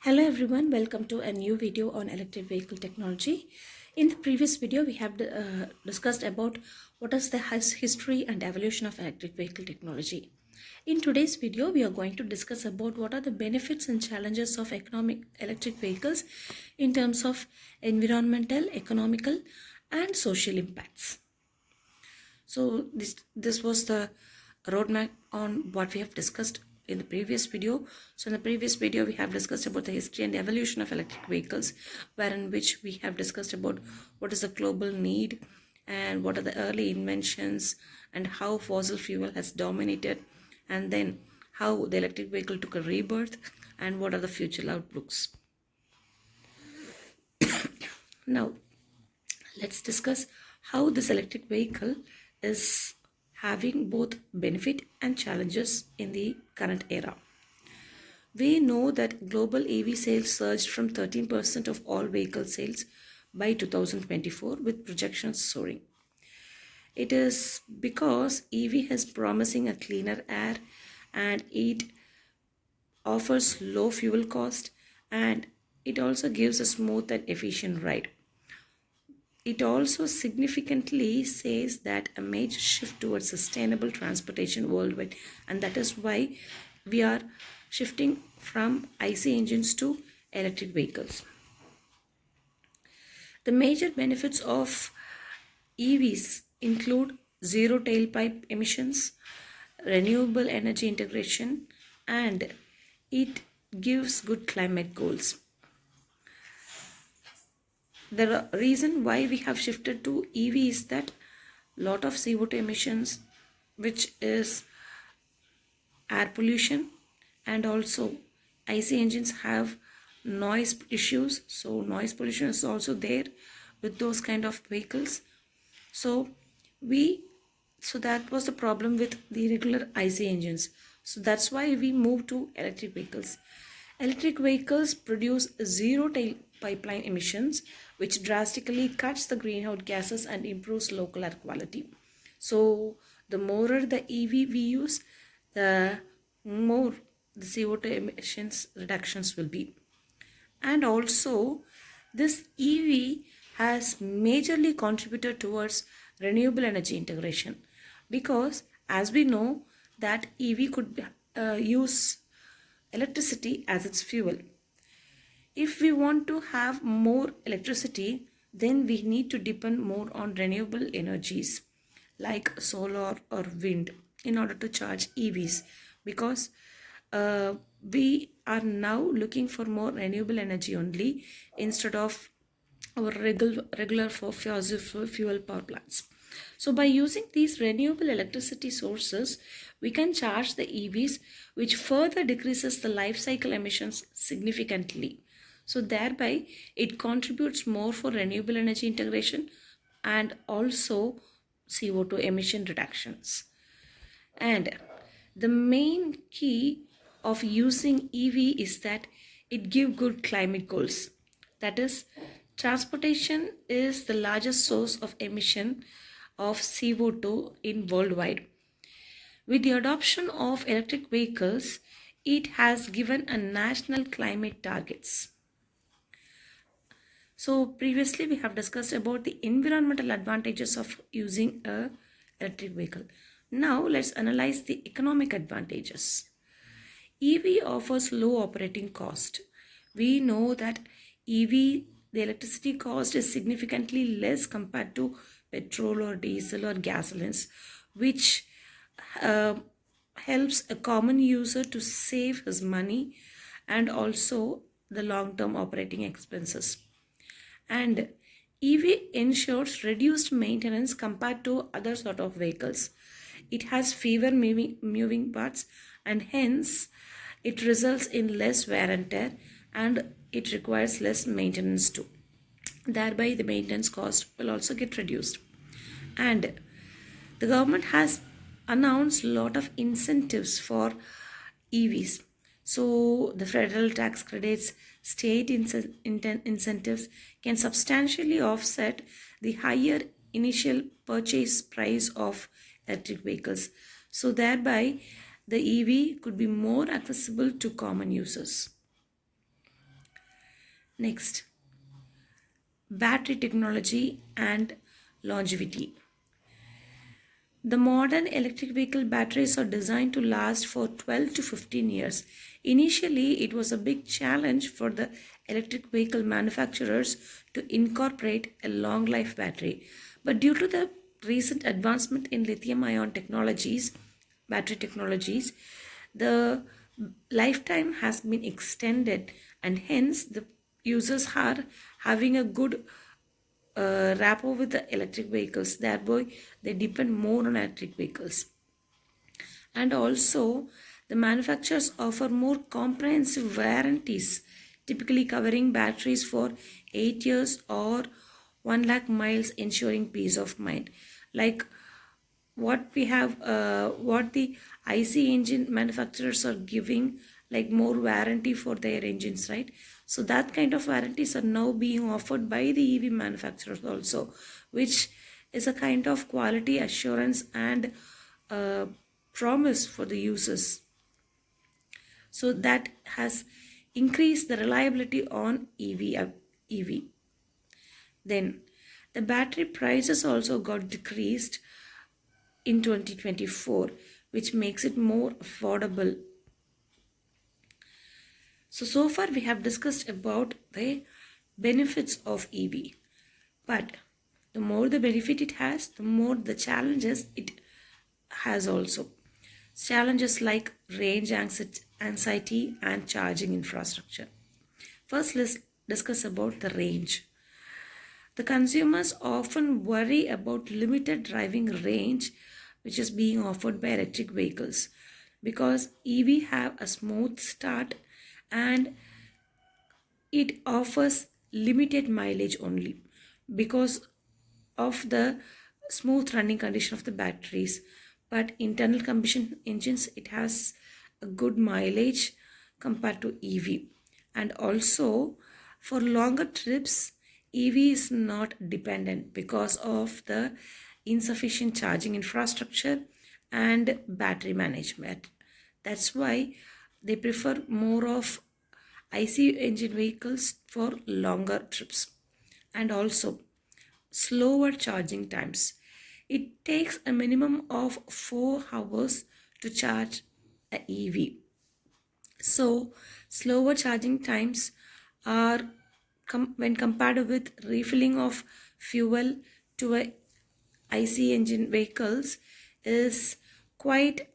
Hello everyone, welcome to a new video on electric vehicle technology. In the previous video, we have discussed about what is the history and evolution of electric vehicle technology. In today's video, we are going to discuss about what are the benefits and challenges of electric vehicles in terms of environmental, economical, and social impacts. So this was the roadmap on what we have discussed in the previous video. So in the previous video, we have discussed about the history and evolution of electric vehicles, wherein which we have discussed about what is the global need and what are the early inventions and how fossil fuel has dominated, and then how the electric vehicle took a rebirth and what are the future outlooks. Now, let's discuss how this electric vehicle is having both benefit and challenges in the current era. We know that global EV sales surged from 13% of all vehicle sales by 2024, with projections soaring. It is because EV is promising a cleaner air and it offers low fuel cost, and it also gives a smooth and efficient ride. It also significantly says that a major shift towards sustainable transportation worldwide, and that is why we are shifting from IC engines to electric vehicles. The major benefits of EVs include zero tailpipe emissions, renewable energy integration, and it gives good climate goals. The reason why we have shifted to EV is that lot of CO2 emissions, which is air pollution, and also IC engines have noise issues, so noise pollution is also there with those kind of vehicles. So that was the problem with the regular IC engines. So that's why we moved to electric vehicles. Electric vehicles produce zero tailpipe emissions, which drastically cuts the greenhouse gases and improves local air quality. So the more the EV we use, the more the CO2 emissions reductions will be. And also this EV has majorly contributed towards renewable energy integration, because as we know that EV could use electricity as its fuel. If we want to have more electricity, then we need to depend more on renewable energies like solar or wind in order to charge EVs, because we are now looking for more renewable energy only instead of our regular fossil fuel power plants. So by using these renewable electricity sources, we can charge the EVs, which further decreases the life cycle emissions significantly. So thereby it contributes more for renewable energy integration and also CO2 emission reductions. And the main key of using EV is that it gives good climate goals. That is, transportation is the largest source of emission of CO2 in worldwide. With the adoption of electric vehicles, it has given a national climate targets. So previously we have discussed about the environmental advantages of using a electric vehicle. Now let's analyze the economic advantages. EV offers low operating cost. We know that EV, the electricity cost is significantly less compared to petrol or diesel or gasolines, which helps a common user to save his money and also the long-term operating expenses. And EV ensures reduced maintenance compared to other sort of vehicles. It has fewer moving parts, and hence it results in less wear and tear, and it requires less maintenance too. Thereby the maintenance cost will also get reduced. And the government has announced a lot of incentives for EVs. So the federal tax credits, state incentives can substantially offset the higher initial purchase price of electric vehicles. So thereby the EV could be more accessible to common users. Next, battery technology and longevity. The modern electric vehicle batteries are designed to last for 12 to 15 years. Initially, it was a big challenge for the electric vehicle manufacturers to incorporate a long life battery. But due to the recent advancement in lithium ion technologies, battery technologies, the lifetime has been extended, and hence the users are having a good rapport with the electric vehicles. Thereby, they depend more on electric vehicles. And also, the manufacturers offer more comprehensive warranties, typically covering batteries for 8 years or 1 lakh miles, ensuring peace of mind. Like what the IC engine manufacturers are giving, like more warranty for their engines, right? So that kind of warranties are now being offered by the EV manufacturers also, which is a kind of quality assurance and promise for the users. So that has increased the reliability on EV. Then the battery prices also got decreased in 2024, which makes it more affordable. So far we have discussed about the benefits of EV, but the more the benefit it has, the more the challenges it has also. Challenges like range anxiety and charging infrastructure. First, let's discuss about the range. The consumers often worry about limited driving range which is being offered by electric vehicles, because EV have a smooth start and it offers limited mileage only because of the smooth running condition of the batteries. But internal combustion engines, it has a good mileage compared to EV. And also for longer trips, EV is not dependent because of the insufficient charging infrastructure and battery management. That's why they prefer more of IC engine vehicles for longer trips. And also slower charging times. It takes a minimum of 4 hours to charge a EV. So slower charging times are when compared with refilling of fuel to a IC engine vehicles is quite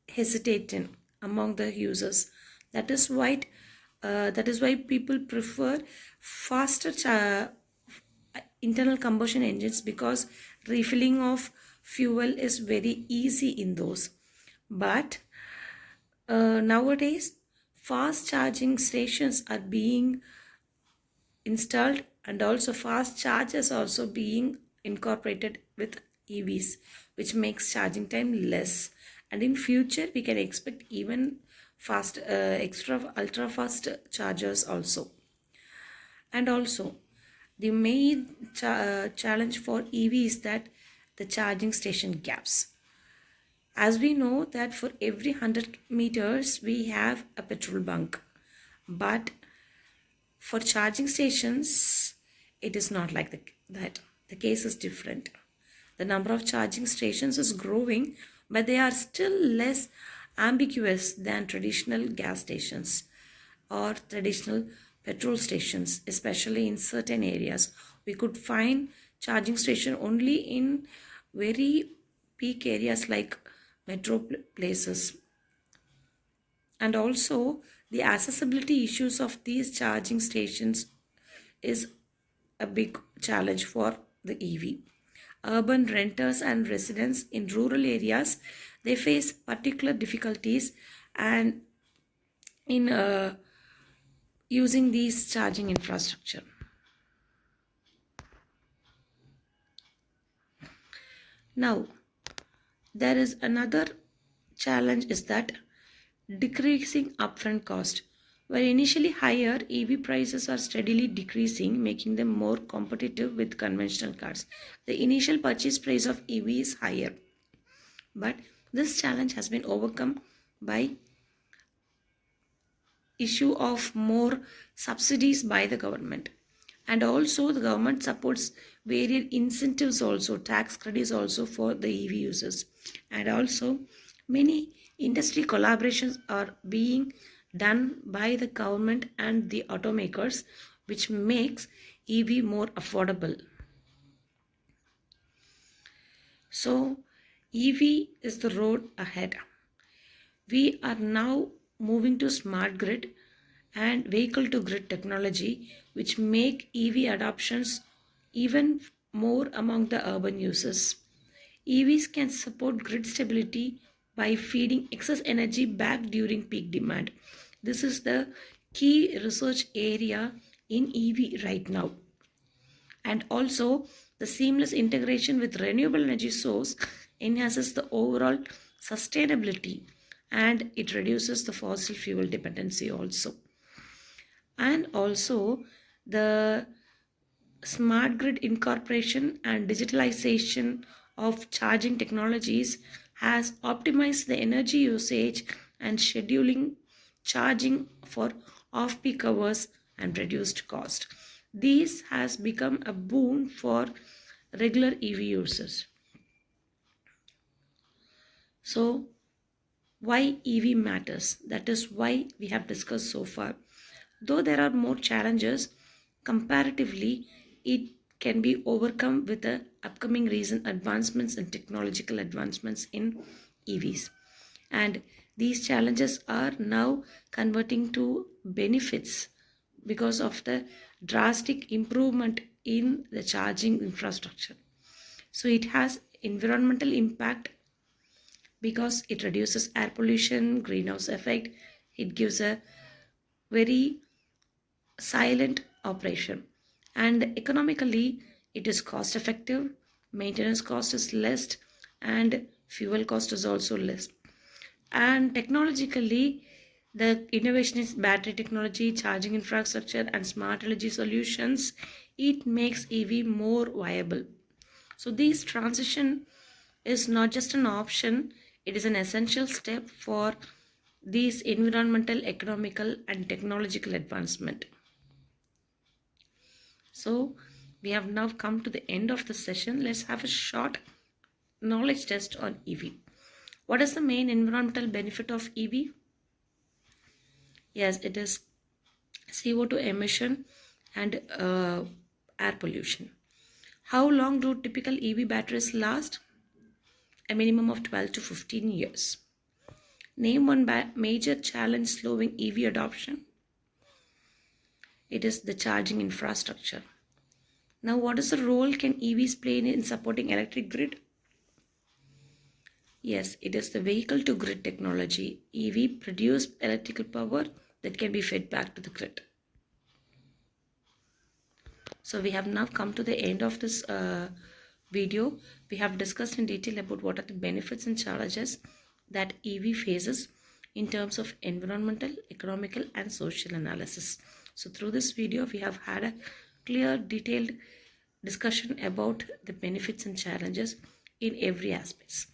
hesitating among the users. That is why people prefer faster internal combustion engines, because refilling of fuel is very easy in those. But nowadays fast charging stations are being installed, and also fast chargers also being incorporated with EVs, which makes charging time less. And in future we can expect even fast extra ultra fast chargers also. And also the main challenge for EV is that the charging station gaps. As we know that for every 100 meters we have a petrol bunk, but for charging stations it is not like that. The case is different. The number of charging stations is growing, but they are still less ambiguous than traditional gas stations or traditional petrol stations. Especially in certain areas we could find charging station only in very peak areas like metro places. And also the accessibility issues of these charging stations is a big challenge for the EV. Urban renters and residents in rural areas, they face particular difficulties and in using these charging infrastructure. Now there is another challenge, is that decreasing upfront cost. While initially higher, EV prices are steadily decreasing, making them more competitive with conventional cars. The initial purchase price of EV is higher, but this challenge has been overcome by issue of more subsidies by the government. And also the government supports various incentives, also tax credits also for the EV users. And also many industry collaborations are being done by the government and the automakers, which makes EV more affordable. So EV is the road ahead. We are now moving to smart grid and vehicle to grid technology, which make EV adoptions even more among the urban users. EVs can support grid stability by feeding excess energy back during peak demand. This is the key research area in EV right now. And also the seamless integration with renewable energy source enhances the overall sustainability, and it reduces the fossil fuel dependency also. And also the smart grid incorporation and digitalization of charging technologies has optimized the energy usage and scheduling charging for off-peak hours and reduced cost. This has become a boon for regular EV users. So why EV matters? That is why we have discussed so far. Though there are more challenges, comparatively, it can be overcome with the upcoming recent advancements and technological advancements in EVs. And these challenges are now converting to benefits because of the drastic improvement in the charging infrastructure. So it has environmental impact because it reduces air pollution, greenhouse effect. It gives a very silent operation, and economically it is cost effective. Maintenance cost is less and fuel cost is also less. And technologically, the innovation is battery technology, charging infrastructure and smart energy solutions. It makes EV more viable. So this transition is not just an option, it is an essential step for these environmental, economical and technological advancement. So we have now come to the end of the session. Let's have a short knowledge test on EV. What is the main environmental benefit of EV? Yes, it is CO2 emission and air pollution. How long do typical EV batteries last? A minimum of 12 to 15 years. Name one major challenge slowing EV adoption. It is the charging infrastructure. Now, what is the role can EVs play in supporting electric grid? Yes, it is the vehicle to grid technology. EV produce electrical power that can be fed back to the grid. So we have now come to the end of this video. We have discussed in detail about what are the benefits and challenges that EV faces in terms of environmental, economical and social analysis. So through this video, we have had a clear, detailed discussion about the benefits and challenges in every aspect.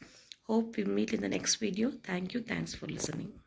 Hope we meet in the next video. Thank you. Thanks for listening.